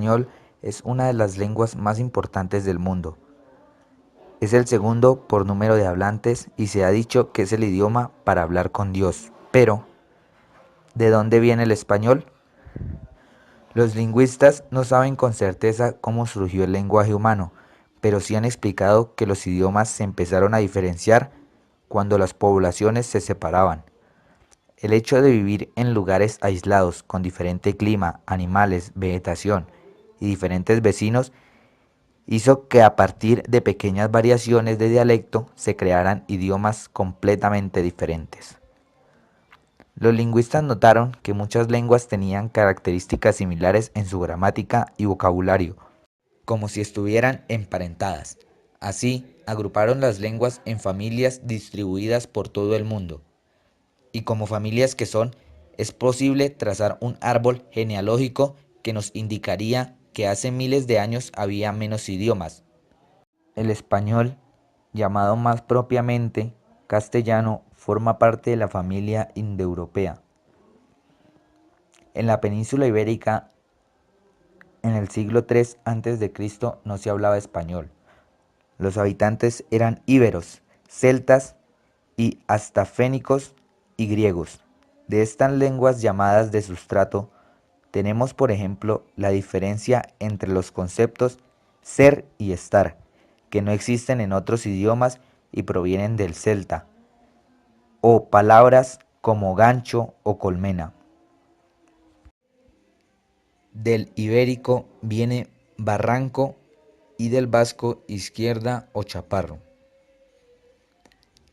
español es una de las lenguas más importantes del mundo. Es el segundo por número de hablantes y se ha dicho que es el idioma para hablar con Dios. Pero, ¿de dónde viene el español? Los lingüistas no saben con certeza cómo surgió el lenguaje humano, pero sí han explicado que los idiomas se empezaron a diferenciar cuando las poblaciones se separaban. El hecho de vivir en lugares aislados, con diferente clima, animales, vegetación y diferentes vecinos, hizo que a partir de pequeñas variaciones de dialecto se crearan idiomas completamente diferentes. Los lingüistas notaron que muchas lenguas tenían características similares en su gramática y vocabulario, como si estuvieran emparentadas. Así, agruparon las lenguas en familias distribuidas por todo el mundo. Y como familias que son, es posible trazar un árbol genealógico que nos indicaría que hace miles de años había menos idiomas. El español, llamado más propiamente castellano, forma parte de la familia indoeuropea. En la península ibérica, en el siglo III a.C., no se hablaba español. Los habitantes eran íberos, celtas y hasta fénicos y griegos. De estas lenguas llamadas de sustrato, tenemos por ejemplo la diferencia entre los conceptos ser y estar, que no existen en otros idiomas y provienen del celta, o palabras como gancho o colmena. Del ibérico viene barranco y del vasco izquierda o chaparro.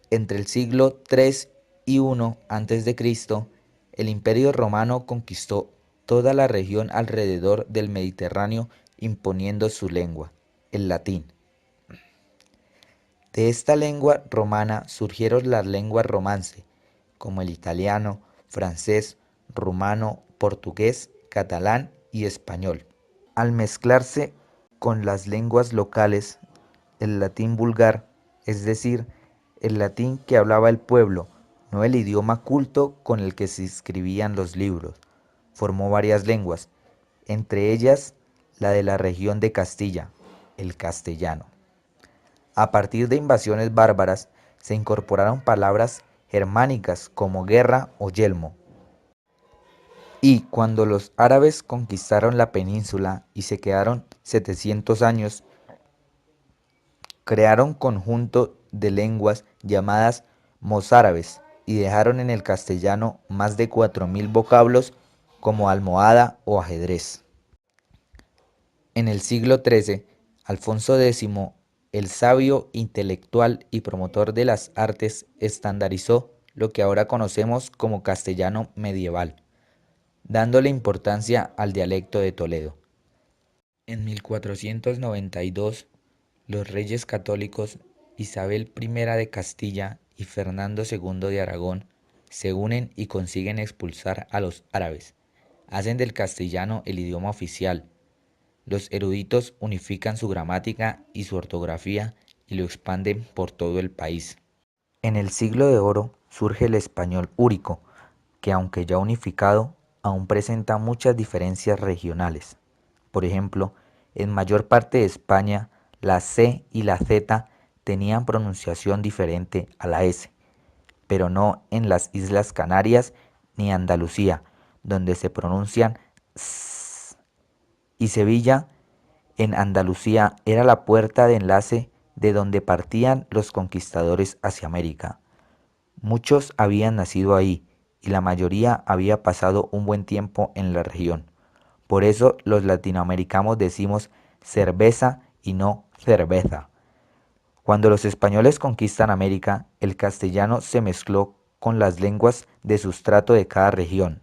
Entre el siglo III y I a.C., el Imperio Romano conquistó toda la región alrededor del Mediterráneo imponiendo su lengua, el latín. De esta lengua romana surgieron las lenguas romance, como el italiano, francés, rumano, portugués, catalán y español. Al mezclarse con las lenguas locales, el latín vulgar, es decir, el latín que hablaba el pueblo, no el idioma culto con el que se escribían los libros, formó varias lenguas, entre ellas la de la región de Castilla, el castellano. A partir de invasiones bárbaras se incorporaron palabras germánicas como guerra o yelmo. Y cuando los árabes conquistaron la península y se quedaron 700 años, crearon conjunto de lenguas llamadas mozárabes y dejaron en el castellano más de 4000 vocablos como almohada o ajedrez. En el siglo XIII, Alfonso X, el sabio, intelectual y promotor de las artes, estandarizó lo que ahora conocemos como castellano medieval, dándole importancia al dialecto de Toledo. En 1492, los reyes católicos Isabel I de Castilla y Fernando II de Aragón se unen y consiguen expulsar a los árabes. Hacen del castellano el idioma oficial. Los eruditos unifican su gramática y su ortografía y lo expanden por todo el país. En el Siglo de Oro surge el español úrico, que aunque ya unificado, aún presenta muchas diferencias regionales. Por ejemplo, en mayor parte de España, la C y la Z tenían pronunciación diferente a la S, pero no en las Islas Canarias ni Andalucía, donde se pronuncian S. Y Sevilla, en Andalucía, era la puerta de enlace de donde partían los conquistadores hacia América. Muchos habían nacido ahí y la mayoría había pasado un buen tiempo en la región. Por eso los latinoamericanos decimos cerveza y no cerveza. Cuando los españoles conquistan América, el castellano se mezcló con las lenguas de sustrato de cada región.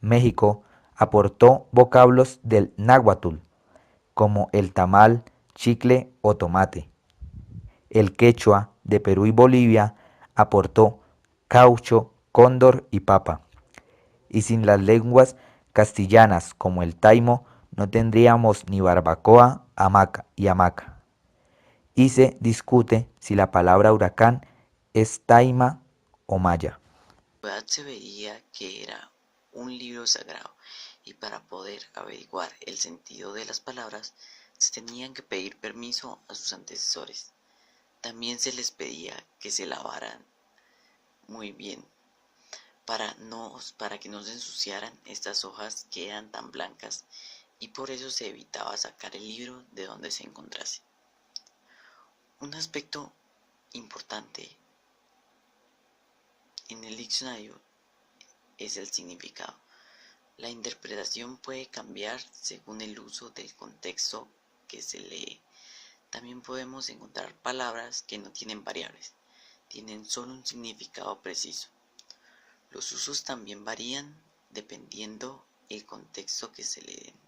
México aportó vocablos del náhuatl, como el tamal, chicle o tomate. El quechua de Perú y Bolivia aportó caucho, cóndor y papa. Y sin las lenguas castellanas como el taimo no tendríamos ni barbacoa, hamaca y hamaca. Y se discute si la palabra huracán es taima o maya. La antigüedad se veía que era un libro sagrado y para poder averiguar el sentido de las palabras se tenían que pedir permiso a sus antecesores. También se les pedía que se lavaran muy bien para que no se ensuciaran estas hojas que eran tan blancas, y por eso se evitaba sacar el libro de donde se encontrase. Un aspecto importante en el diccionario es el significado. La interpretación puede cambiar según el uso del contexto que se lee. También podemos encontrar palabras que no tienen variables, tienen solo un significado preciso. Los usos también varían dependiendo el contexto que se le den.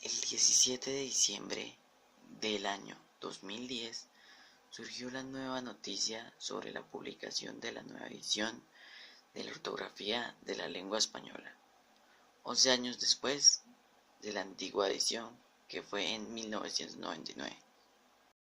El 17 de diciembre del año 2010 surgió la nueva noticia sobre la publicación de la nueva edición de la ortografía de la lengua española, 11 años después de la antigua edición, que fue en 1999.